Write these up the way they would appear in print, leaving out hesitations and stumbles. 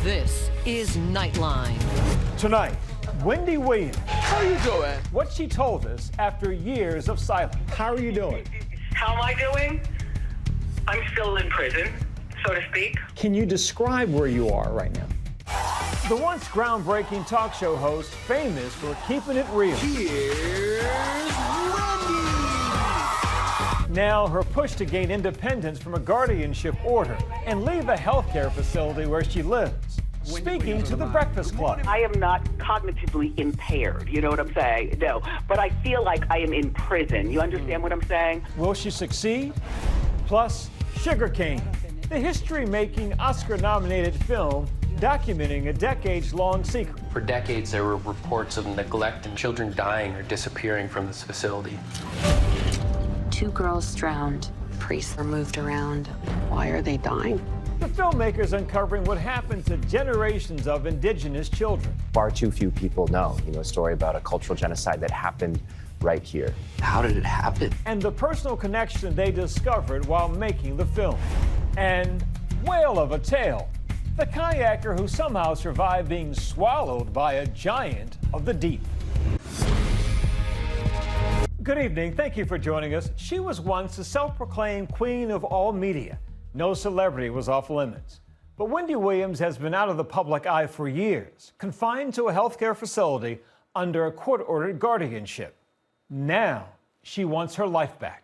This is Nightline. Tonight, Wendy Williams. How you doing? What she told us after years of silence. How are you doing? How am I doing? I'm still in prison, so to speak. Can you describe where you are right now? The once groundbreaking talk show host, famous for keeping it real. Here's Wendy. Now, her push to gain independence from a guardianship order and leave a healthcare facility where she lives. Speaking to the Breakfast Club. I am not cognitively impaired, you know what I'm saying? No, but I feel like I am in prison. You understand what I'm saying? Will she succeed? Plus, Sugarcane, the history-making Oscar-nominated film documenting a decades-long secret. For decades, there were reports of neglect and children dying or disappearing from this facility. 2 girls drowned. Priests are moved around. Why are they dying? The filmmakers uncovering what happened to generations of indigenous children. Far too few people know, a story about a cultural genocide that happened right here. How did it happen? And the personal connection they discovered while making the film. And whale of a tale, the kayaker who somehow survived being swallowed by a giant of the deep. Good evening, thank you for joining us. She was once the self-proclaimed queen of all media. No celebrity was off limits. But Wendy Williams has been out of the public eye for years, confined to a healthcare facility under a court-ordered guardianship. Now, she wants her life back.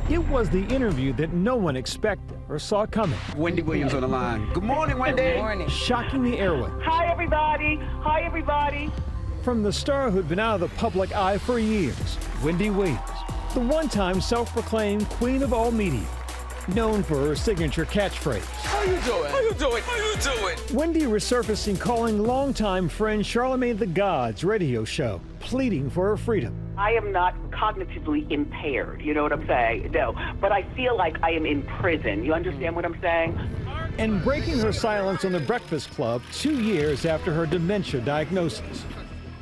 It was the interview that no one expected or saw coming. Wendy Williams on the line. Good morning, Wendy. Good morning. Shocking the airwaves. Hi, everybody. Hi, everybody. From the star who'd been out of the public eye for years, Wendy Williams, the one-time self-proclaimed queen of all media, known for her signature catchphrase. How you doing? How you doing? How you doing? Wendy resurfacing calling longtime friend Charlamagne the God's radio show, pleading for her freedom. I am not cognitively impaired, you know what I'm saying? No, but I feel like I am in prison. You understand what I'm saying? And breaking her silence on the Breakfast Club 2 years after her dementia diagnosis.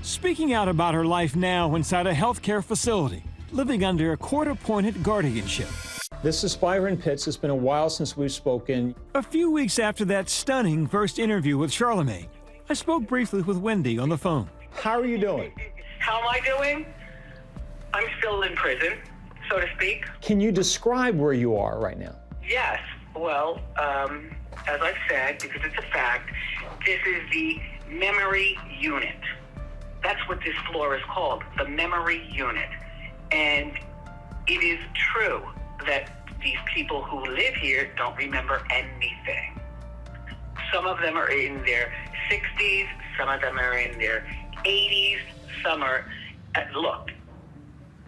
Speaking out about her life now inside a healthcare facility, living under a court-appointed guardianship. This is Byron Pitts. It's been a while since we've spoken. A few weeks after that stunning first interview with Charlamagne, I spoke briefly with Wendy on the phone. How are you doing? How am I doing? I'm still in prison, so to speak. Can you describe where you are right now? Yes. Well, as I've said, because it's a fact, this is the memory unit. That's what this floor is called, the memory unit. And it is true that these people who live here don't remember anything. Some of them are in their 60s, some of them are in their 80s, some are... look,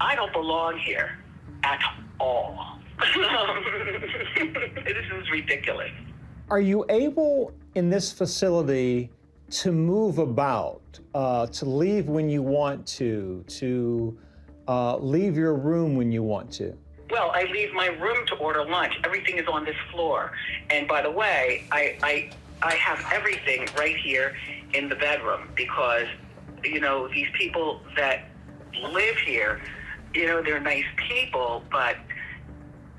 I don't belong here at all. This is ridiculous. Are you able in this facility to move about, to leave when you want to leave your room when you want to? Well, I leave my room to order lunch. Everything is on this floor. And by the way, I have everything right here in the bedroom because, these people that live here, they're nice people, but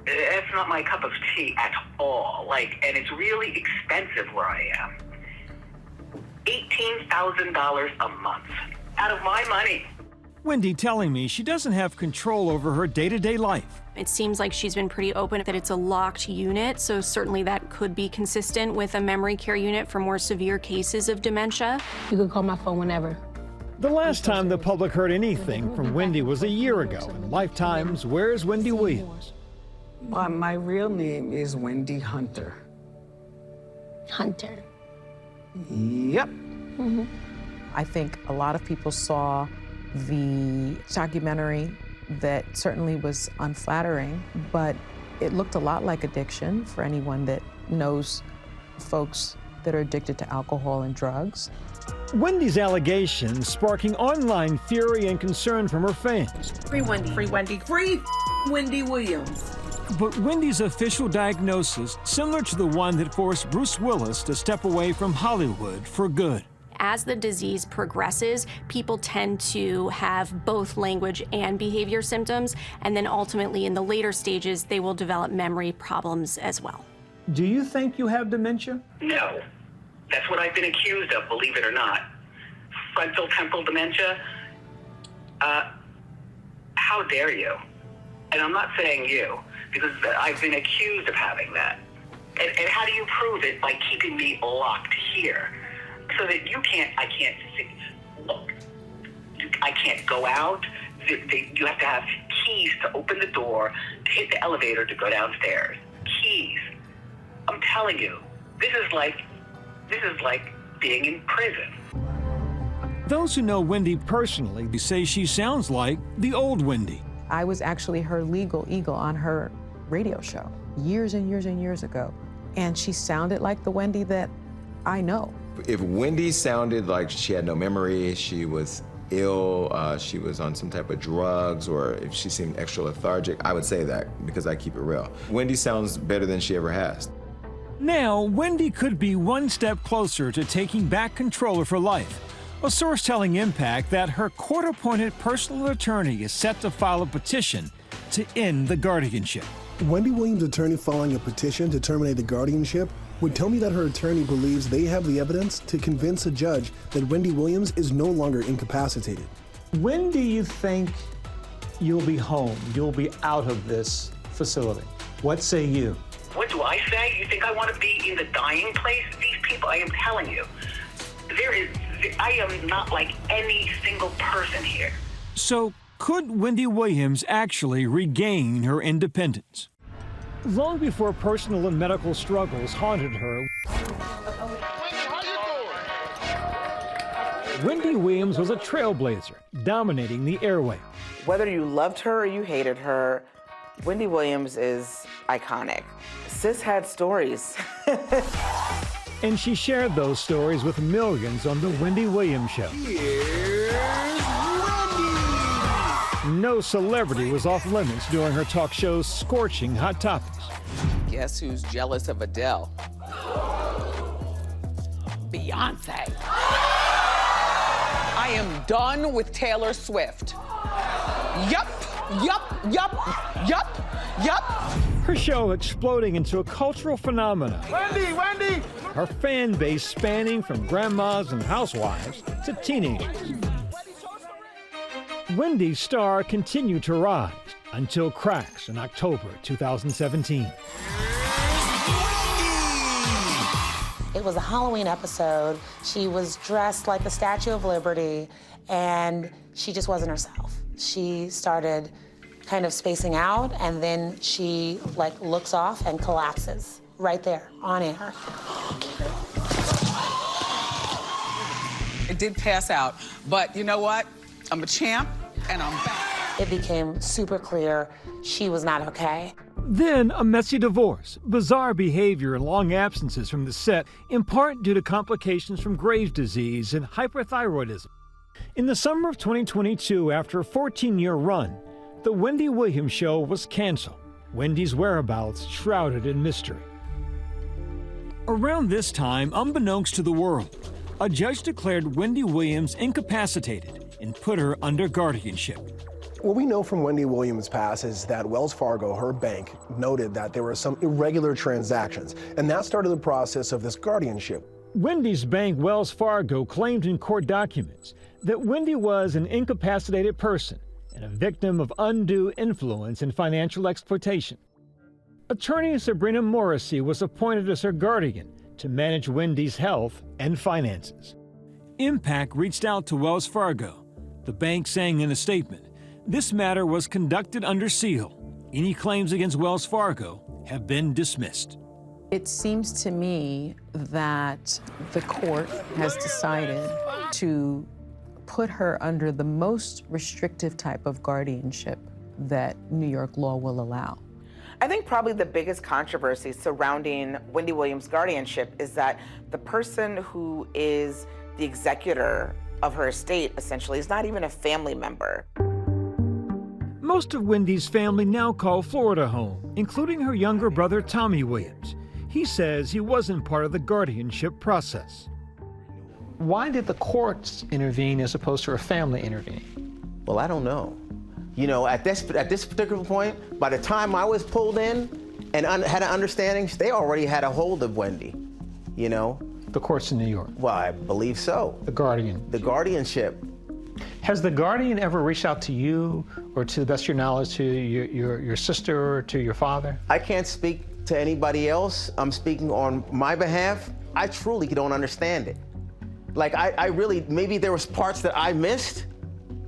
it's not my cup of tea at all. And it's really expensive where I am. $18,000 a month out of my money. Wendy telling me she doesn't have control over her day-to-day life. It seems like she's been pretty open that it's a locked unit, so certainly that could be consistent with a memory care unit for more severe cases of dementia. You can call my phone whenever. The last time the public heard anything from Wendy was a year ago in Lifetime's Where's Wendy Williams? My real name is Wendy Hunter. Hunter. Yep. Mm-hmm. I think a lot of people saw the documentary that certainly was unflattering, but it looked a lot like addiction for anyone that knows folks that are addicted to alcohol and drugs. Wendy's allegations sparking online fury and concern from her fans. Free Wendy. Free Wendy. Free Wendy Williams. But Wendy's official diagnosis, similar to the one that forced Bruce Willis to step away from Hollywood for good. As the disease progresses, people tend to have both language and behavior symptoms, and then ultimately in the later stages, they will develop memory problems as well. Do you think you have dementia? No. That's what I've been accused of, believe it or not. Frontal temporal dementia. How dare you? And I'm not saying you, because I've been accused of having that. And how do you prove it? By keeping me locked here, so that I can't see. Look, I can't go out. You have to have keys to open the door, to hit the elevator, to go downstairs. Keys. I'm telling you, this is like being in prison. Those who know Wendy personally say she sounds like the old Wendy. I was actually her legal eagle on her radio show years and years and years ago. And she sounded like the Wendy that I know. If Wendy sounded like she had no memory, she was ill, she was on some type of drugs, or if she seemed extra lethargic, I would say that because I keep it real. Wendy sounds better than she ever has. Now, Wendy could be one step closer to taking back control of her life. A source telling Impact that her court-appointed personal attorney is set to file a petition to end the guardianship. Wendy Williams' attorney filing a petition to terminate the guardianship would tell me that her attorney believes they have the evidence to convince a judge that Wendy Williams is no longer incapacitated. When do you think you'll be home? You'll be out of this facility? What say you? What do I say? You think I want to be in the dying place? These people, I am telling you, I am not like any single person here. So, could Wendy Williams actually regain her independence? Long before personal and medical struggles haunted her, Wendy Williams was a trailblazer, dominating the airwaves. Whether you loved her or you hated her, Wendy Williams is iconic. Sis had stories. And she shared those stories with millions on The Wendy Williams Show. Here's Wendy! No celebrity was off limits during her talk show's scorching hot topics. Guess who's jealous of Adele? Beyonce. I am done with Taylor Swift. Yup. Her show exploding into a cultural phenomenon. Wendy! Her fan base spanning from grandmas and housewives to teenagers. Wendy's star continued to rise until cracks in October 2017. It was a Halloween episode. She was dressed like the Statue of Liberty, and she just wasn't herself. She started kind of spacing out, and then she looks off and collapses right there on air. It did pass out, but you know what? I'm a champ, and I'm back. It became super clear she was not okay. Then a messy divorce, bizarre behavior, and long absences from the set, in part due to complications from Graves' disease and hyperthyroidism. In the summer of 2022, after a 14-year run, The Wendy Williams Show was canceled, Wendy's whereabouts shrouded in mystery. Around this time, unbeknownst to the world, a judge declared Wendy Williams incapacitated and put her under guardianship. What we know from Wendy Williams' past is that Wells Fargo, her bank, noted that there were some irregular transactions, and that started the process of this guardianship. Wendy's bank, Wells Fargo, claimed in court documents that Wendy was an incapacitated person and a victim of undue influence and financial exploitation. Attorney Sabrina Morrissey was appointed as her guardian to manage Wendy's health and finances. Impact reached out to Wells Fargo, the bank saying in a statement, "This matter was conducted under seal. Any claims against Wells Fargo have been dismissed." It seems to me that the court has decided to put her under the most restrictive type of guardianship that New York law will allow. I think probably the biggest controversy surrounding Wendy Williams' guardianship is that the person who is the executor of her estate essentially is not even a family member. Most of Wendy's family now call Florida home, including her younger brother Tommy Williams. He says he wasn't part of the guardianship process. Why did the courts intervene as opposed to her family intervening? Well, I don't know. You know, at this particular point, by the time I was pulled in and had an understanding, they already had a hold of Wendy, you know? The courts in New York. Well, I believe so. The guardian. The guardianship. Has the guardian ever reached out to you, or to the best of your knowledge, to your sister or to your father? I can't speak to anybody else. I'm speaking on my behalf. I truly don't understand it. Like, I really, maybe there was parts that I missed,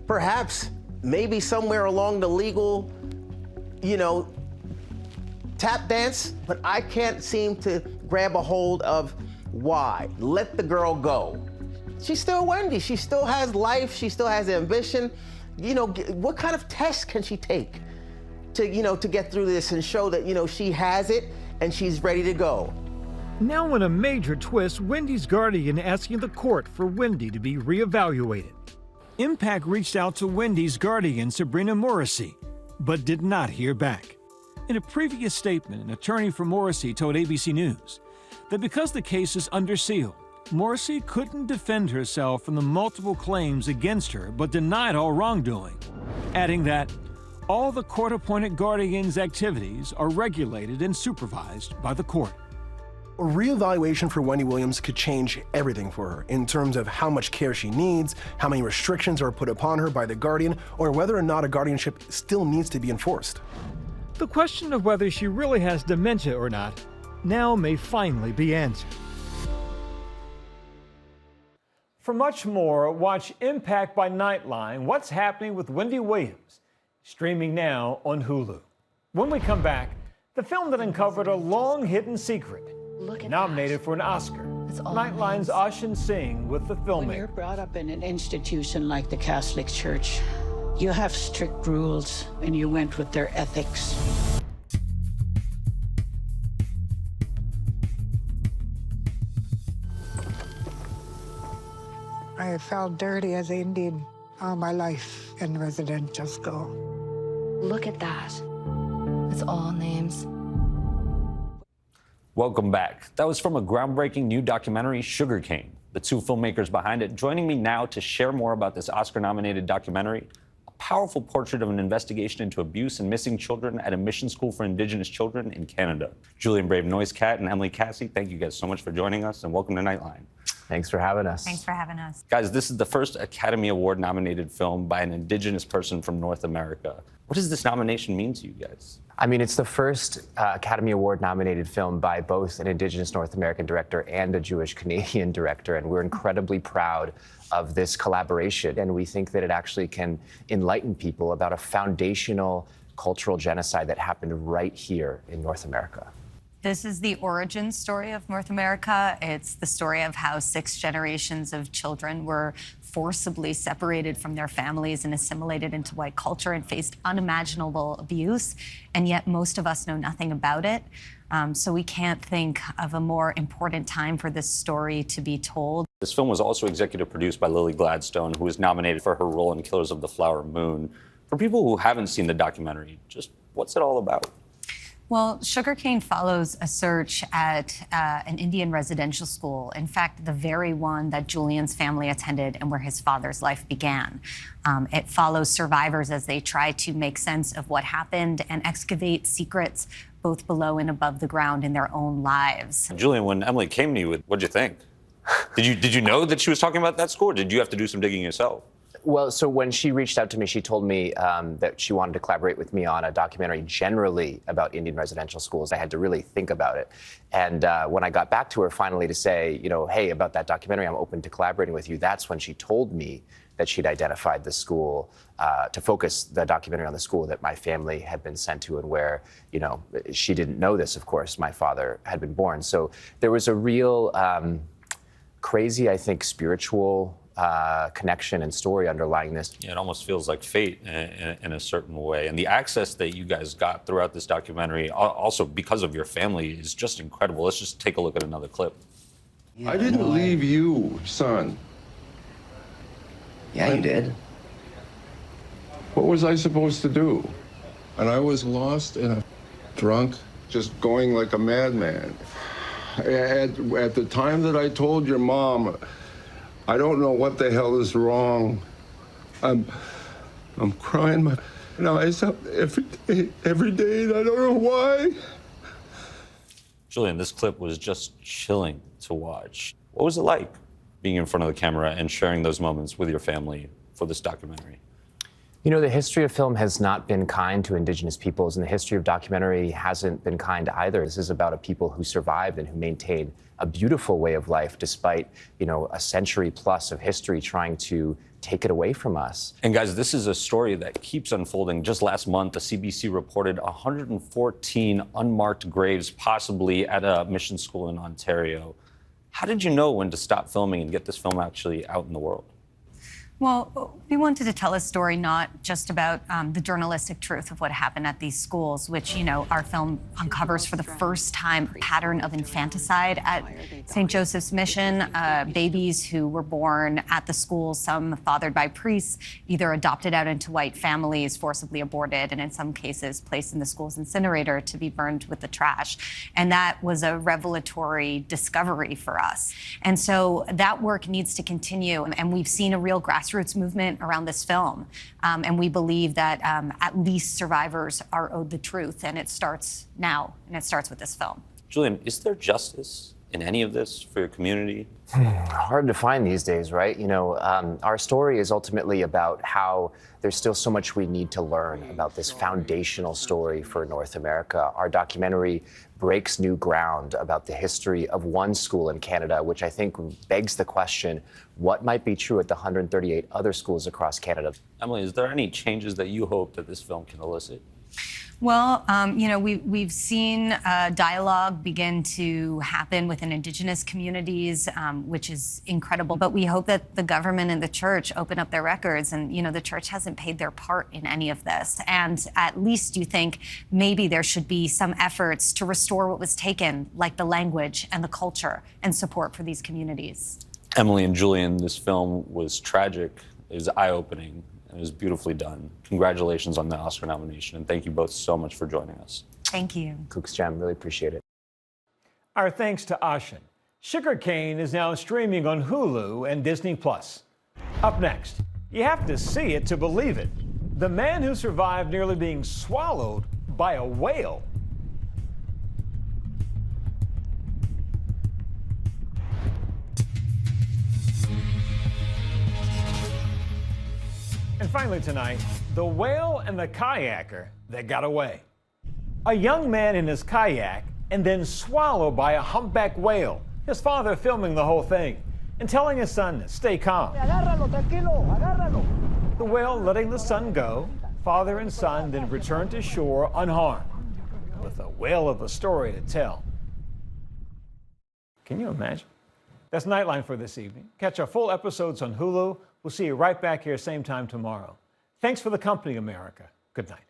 perhaps. Maybe somewhere along the legal, you know, tap dance, but I can't seem to grab a hold of why. Let the girl go. She's still Wendy. She still has life. She still has ambition. You know, what kind of test can she take to, you know, to get through this and show that, you know, she has it and she's ready to go? Now in a major twist, Wendy's guardian asking the court for Wendy to be reevaluated. Impact reached out to Wendy's guardian, Sabrina Morrissey, but did not hear back. In a previous statement, an attorney for Morrissey told ABC News that because the case is under seal, Morrissey couldn't defend herself from the multiple claims against her, but denied all wrongdoing, adding that all the court-appointed guardians' activities are regulated and supervised by the court. A reevaluation for Wendy Williams could change everything for her in terms of how much care she needs, how many restrictions are put upon her by the guardian, or whether or not a guardianship still needs to be enforced. The question of whether she really has dementia or not now may finally be answered. For much more, watch Impact by Nightline, What's Happening with Wendy Williams, streaming now on Hulu. When we come back, the film that uncovered a long-hidden secret, nominated for an Oscar. Nightline's Ashin Singh with the filmmaker. When you're brought up in an institution like the Catholic Church, you have strict rules, and you went with their ethics. I felt dirty as an Indian all my life in residential school. Look at that. It's all names. Welcome back. That was from a groundbreaking new documentary, Sugarcane. The two filmmakers behind it joining me now to share more about this Oscar-nominated documentary, a powerful portrait of an investigation into abuse and missing children at a mission school for Indigenous children in Canada. Julian Brave Noisecat and Emily Cassie, thank you guys so much for joining us, and welcome to Nightline. Thanks for having us. Thanks for having us. Guys, this is the first Academy Award-nominated film by an Indigenous person from North America. What does this nomination mean to you guys? I mean, it's the first Academy Award-nominated film by both an Indigenous North American director and a Jewish Canadian director, and we're incredibly proud of this collaboration. And we think that it actually can enlighten people about a foundational cultural genocide that happened right here in North America. This is the origin story of North America. It's the story of how 6 generations of children were forcibly separated from their families and assimilated into white culture and faced unimaginable abuse, and yet most of us know nothing about it. So we can't think of a more important time for this story to be told. This film was also executive produced by Lily Gladstone, who was nominated for her role in Killers of the Flower Moon. For people who haven't seen the documentary, just what's it all about? Well, Sugarcane follows a search at an Indian residential school. In fact, the very one that Julian's family attended and where his father's life began. It follows survivors as they try to make sense of what happened and excavate secrets both below and above the ground in their own lives. Julian, when Emily came to you, what'd you think? Did you know that she was talking about that school, or did you have to do some digging yourself? Well, so when she reached out to me, she told me that she wanted to collaborate with me on a documentary generally about Indian residential schools. I had to really think about it. And when I got back to her finally to say, you know, hey, about that documentary, I'm open to collaborating with you, that's when she told me that she'd identified the school to focus the documentary on the school that my family had been sent to, and where, you know, she didn't know this, of course, my father had been born. So there was a real crazy, I think, spiritual connection and story underlying this. Yeah, it almost feels like fate in a certain way. And the access that you guys got throughout this documentary, also because of your family, is just incredible. Let's just take a look at another clip. Yeah, I didn't leave you, son. Yeah, you did. What was I supposed to do? And I was lost and drunk, just going like a madman. At the time that I told your mom, I don't know what the hell is wrong. I'm crying my eyes up every day, and I don't know why. Julian, this clip was just chilling to watch. What was it like being in front of the camera and sharing those moments with your family for this documentary? You know, the history of film has not been kind to Indigenous peoples, and the history of documentary hasn't been kind either. This is about a people who survived and who maintained a beautiful way of life despite, you know, a century plus of history trying to take it away from us. And guys, this is a story that keeps unfolding. Just last month, the CBC reported 114 unmarked graves, possibly at a mission school in Ontario. How did you know when to stop filming and get this film actually out in the world? Well, we wanted to tell a story not just about the journalistic truth of what happened at these schools, which, you know, our film uncovers for the first time a pattern of infanticide at St. Joseph's Mission. Babies who were born at the schools, some fathered by priests, either adopted out into white families, forcibly aborted, and in some cases placed in the school's incinerator to be burned with the trash. And that was a revelatory discovery for us. And so that work needs to continue. And we've seen a real grassroots movement around this film. And we believe that at least survivors are owed the truth. And it starts now, and it starts with this film. Julian, is there justice in any of this for your community? Hard to find these days, right? You know, our story is ultimately about how there's still so much we need to learn about this foundational story for North America. Our documentary breaks new ground about the history of one school in Canada, which I think begs the question, what might be true at the 138 other schools across Canada? Emily, is there any changes that you hope that this film can elicit? Well, you know, we've seen dialogue begin to happen within Indigenous communities, which is incredible. But we hope that the government and the church open up their records. And, you know, the church hasn't paid their part in any of this. And at least you think maybe there should be some efforts to restore what was taken, like the language and the culture and support for these communities. Emily and Julian, this film was tragic, it was eye-opening. It was beautifully done. Congratulations on the Oscar nomination, and thank you both so much for joining us. Thank you. Kooks Jam, really appreciate it. Our thanks to Ashen. Sugarcane is now streaming on Hulu and Disney+. Up next, you have to see it to believe it. The man who survived nearly being swallowed by a whale. And finally tonight, the whale and the kayaker that got away. A young man in his kayak and then swallowed by a humpback whale. His father filming the whole thing and telling his son to stay calm. The whale letting the son go. Father and son then returned to shore unharmed with a whale of a story to tell. Can you imagine? That's Nightline for this evening. Catch our full episodes on Hulu. We'll see you right back here same time tomorrow. Thanks for the company, America. Good night.